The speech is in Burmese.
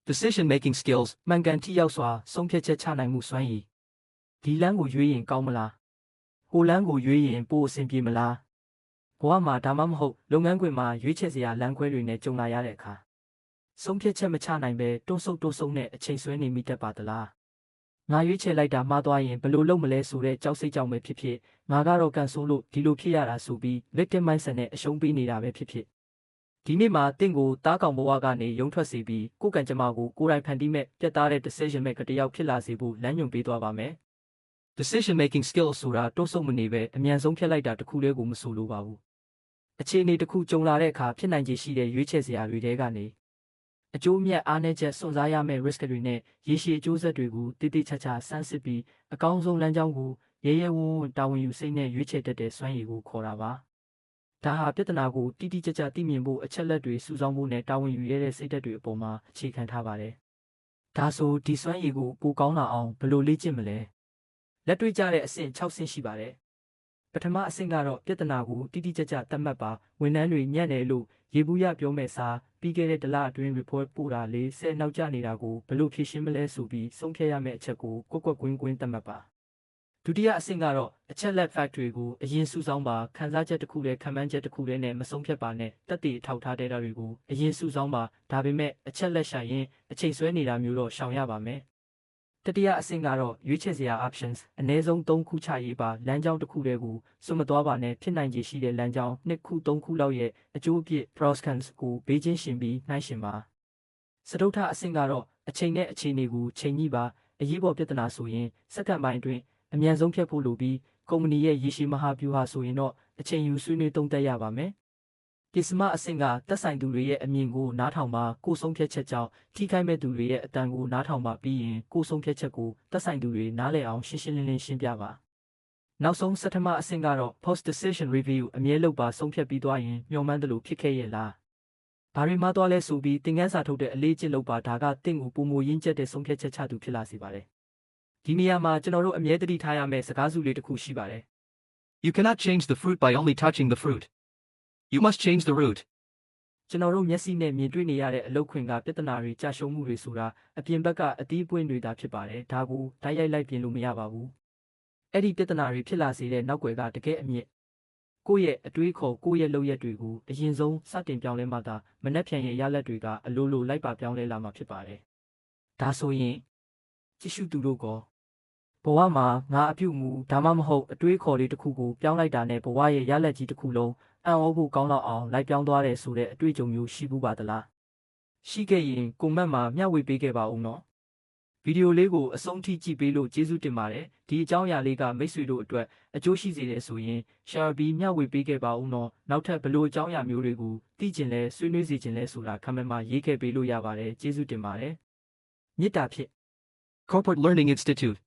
Decision-making skills မှန်ကန်ထိရောက်စွာဆုံးဖြတ်ချက်ချနိုင်မှုစွမ်းရည်ဒီလမ်းကိုရွေးရင်ကောင်းမလားဟိုလမ်းကိုရွေးရင်ပိုအဆင်ပြေမလားဘဝမှာဒါမှမဟုတ်လုပ်ငန်းခွင်မှာရွေးချယ်စရာလမ်းခွဲတွေနဲ့ကြုံလာရတဲ့အခါဆုံးဖြတ်ချက်မချနိုင်ပဲတွန်းဆုတ်နဲ့အချိန်ဆွဲနေမိတတ်ပါသလားငါရွေးချယ်လိုက်တာမှားသွားရင်ဘယ်လိုလုပ်မလဲဆိုတဲ့ကြောက်စိတ်ကြောင့်ပဲဖြစ်ဖြစ်ငါကတော့ကန်ဆိုးလို့ဒီလိုဖြစ်ရတာဆိုပြီး victim mindset နဲ့အရှုံးပေးနေတာပဲဖြစ်ဖြစ်ဒီနေ့မှာတင့်ကိုတားကောင်ဘဝကနေရုံထွက်စေပြီးကိုယ်ကံကြမ္မာကိုကိုယ်တိုင်ဖန်တီးမဲ့ပြတ်သားတဲ့ decision maker တစ်ယောက်ဖြစ်လာစေဖို့လမ်းညွှန်ပေးသွားပါမယ် decision making skills ဆိုတာတွန်းဆုတ်မနေပဲအမြန်ဆုံးဖြတ်လိုက်တာတခုတည်းကိုမဆိုလိုပါဘူးအခြေအနေတစ်ခုကြုံလာတဲ့အခါဖြစ်နိုင်ခြေရှိတဲ့ရွေးချယ်စရာတွေထဲကနေအကျိုးအမြတ်အားနည်းချက်စွန့်စားရမယ့် risk တွေနဲ့ရေရှည်အကျိုးဆက်တွေကိုတိတိကျကျစမ်းစစ်ပြီးအကောင်းဆုံးလမ်းကြောင်းကိုရဲရဲဝံ့ဝံ့တာဝန်ယူစိတ်နဲ့ရွေးချယ်တတ်တဲ့စွမ်းရည်ကိုခေါ်တာပါဒါဟာပြဿနာကိုတိတိကျကျသိမြင်ဖို့အချက်လက်တွေစုဆောင်းဖို့နဲ့တာဝန်ယူရတဲ့စိတ်ဓာတ်တွေအပေါ်မှာအခြေခံထားပါတယ်ဒါဆိုဒီစွမ်းရည်ကိုပိုကောင်းလာအောင်ဘယ်လိုလေ့ကျင့်မလဲလက်တွေ့ကျတဲ့အဆင့်6ဆင့်ရှိပါတယ်ပထမအဆင့်ကတော့ပြဿနာကိုတိတိကျကျသတ်မှတ်ပါဝန်ထမ်းတွေညံ့တယ်လို့ရေဘူးရပြောမဲ့စာပြီးခဲ့တဲ့တလအတွင်း report ပို့တာလေး10နောက်ကျနေတာကိုဘယ်လိုဖြေရှင်းမလဲဆိုပြီးဆုံးဖြတ်ရမယ့်အချက်ကိုကွက်ကွင်းသတ်မှတ်ပါဒုတိယအဆင့်ကတော့အချက်လက် fact တွေကိုအရင်စုဆောင်းပါခန်းစားချက်တစ်ခုနဲ့ခံမှန်းချက်တစ်ခုနဲ့မဆုံးဖြတ်ပါနဲ့တက်တည်ထောက်ထားတဲ့တာတွေကိုအရင်စုဆောင်းပါဒါပေမဲ့အချက်လက်ရှာရင်အချိန်ဆွဲနေတာမျိုးတော့ရှောင်ရပါမယ်တတိယအဆင့်ကတော့ရွေးချယ်စရာ options အနည်းဆုံး3ခုချရေးပါလမ်းကြောင်းတစ်ခုတည်းကိုစွန့်မသွားပါနဲ့ဖြစ်နိုင်ခြေရှိတဲ့လမ်းကြောင်း2ခု3ခုလောက်ရဲ့အကျိုးအပြစ် pros cons ကိုဘေးချင်းရှင်ပြီးနှိုင်းရှင်ပါစတုထအဆင့်ကတော့အချိန်နဲ့အခြေအနေကိုချိန်ညှိပါအရေးပေါ်ပြဿနာဆိုရင်စက္ကန့်ပိုင်းအတွင်းအမြန်ဆုံးဖြတ်ဖို့လိုပြီးကုမ္ပဏီရဲ့ရေရှည်မဟာဗျူဟာဆိုရင်တော့အချိန်ယူဆွေးနွေးသုံးသပ်ရပါမယ်ပစ္စမအဆင့်ကသက်ဆိုင်သူတွေရဲ့အမြင်ကိုနားထောင်ပါကိုယ်ဆုံးဖြတ်ချက်ကြောင့်ထိခိုက်မဲ့သူတွေရဲ့အတန်ကိုနားထောင်ပါပြီးရင်ကိုယ်ဆုံးဖြတ်ချက်ကိုသက်ဆိုင်သူတွေနားလည်အောင်ရှင်းရှင်းလင်းလင်းရှင်းပြပါနောက်ဆုံးဆဋ္ဌမအဆင့်ကတော့ post decision review အမြဲလုပ်ပါဆုံးဖြတ်ပြီးသွားရင်မျှော်မှန်းသလိုဖြစ်ခဲ့ရဲ့လားဘာတွေမှသွားလဲဆိုပြီးသင်ခန်းစာထုတ်တဲ့အလေးကျင့်လုပ်ပါဒါကတင့်ကိုပုံမရင်းကျက်တဲ့ဆုံးဖြတ်ချက်ချသူဖြစ်လာစေပါတယ်ဒီနေရာမှာကျွန်တော်တို့အမြဲတတိထားရမယ့်စကားစုလေးတစ်ခုရှိပါတယ် You cannot change the fruit by only touching the fruit. You must change the root. ကျွန်တော်တို့မျက်စိနဲ့မြင်တွေ့နေရတဲ့အလုပ်ခွင်ကပြဿနာတွေကြာရှုံးမှုတွေဆိုတာအပြင်ဘက်ကအသီးပွင့်တွေသာဖြစ်ပါတယ်ဒါကိုတိုက်ရိုက်လိုက်ပြင်လို့မရပါဘူးအဲ့ဒီပြဿနာတွေဖြစ်လာစေတဲ့နောက်ွယ်ကတကယ်အမြင့်ကိုယ့်ရဲ့အတွေးခေါ်ကိုယ့်ရဲ့လုပ်ရက်တွေကိုအရင်ဆုံးစတင်ပြောင်းလဲမှသာမနှက်ဖြန်ရဲ့ရလဒ်တွေကအလိုလိုလိုက်ပါပြောင်းလဲလာမှာဖြစ်ပါတယ်ဒါဆိုရင်ကြည့်ရှုသူတို့ကဘဝမှာငါအပြုတ်မူဒါမှမဟုတ်အတွေးခေါ်လေးတစ်ခုကိုပြောင်းလိုက်တာနဲ့ဘဝရဲ့ရလဒ်ကြီးတစ်ခုလုံးအံ့ဩဖို့ကောင်းတော့အောင်လိုက်ပြောင်းသွားတယ်ဆိုတဲ့အတွေ့အကြုံမျိုးရှိဘူးပါသလားရှိခဲ့ရင်ကွန်မန့်မှာမျှဝေပေးခဲ့ပါဦးနော်ဗီဒီယိုလေးကိုအဆုံးထိကြည့်ပေးလို့ကျေးဇူးတင်ပါတယ်ဒီအကြောင်းအရာလေးကမိတ်ဆွေတို့အတွက်အကျိုးရှိစေတယ်ဆိုရင် share ပြီးမျှဝေပေးခဲ့ပါဦးနော်နောက်ထပ်ဘယ်လိုအကြောင်းအရာမျိုးတွေကိုသိချင်လဲဆွေးနွေးစေချင်လဲဆိုတာ comment မှာရေးခဲ့ပေးလို့ရပါတယ်ကျေးဇူးတင်ပါတယ်မေတ္တာဖြင့် Corporate Learning Institute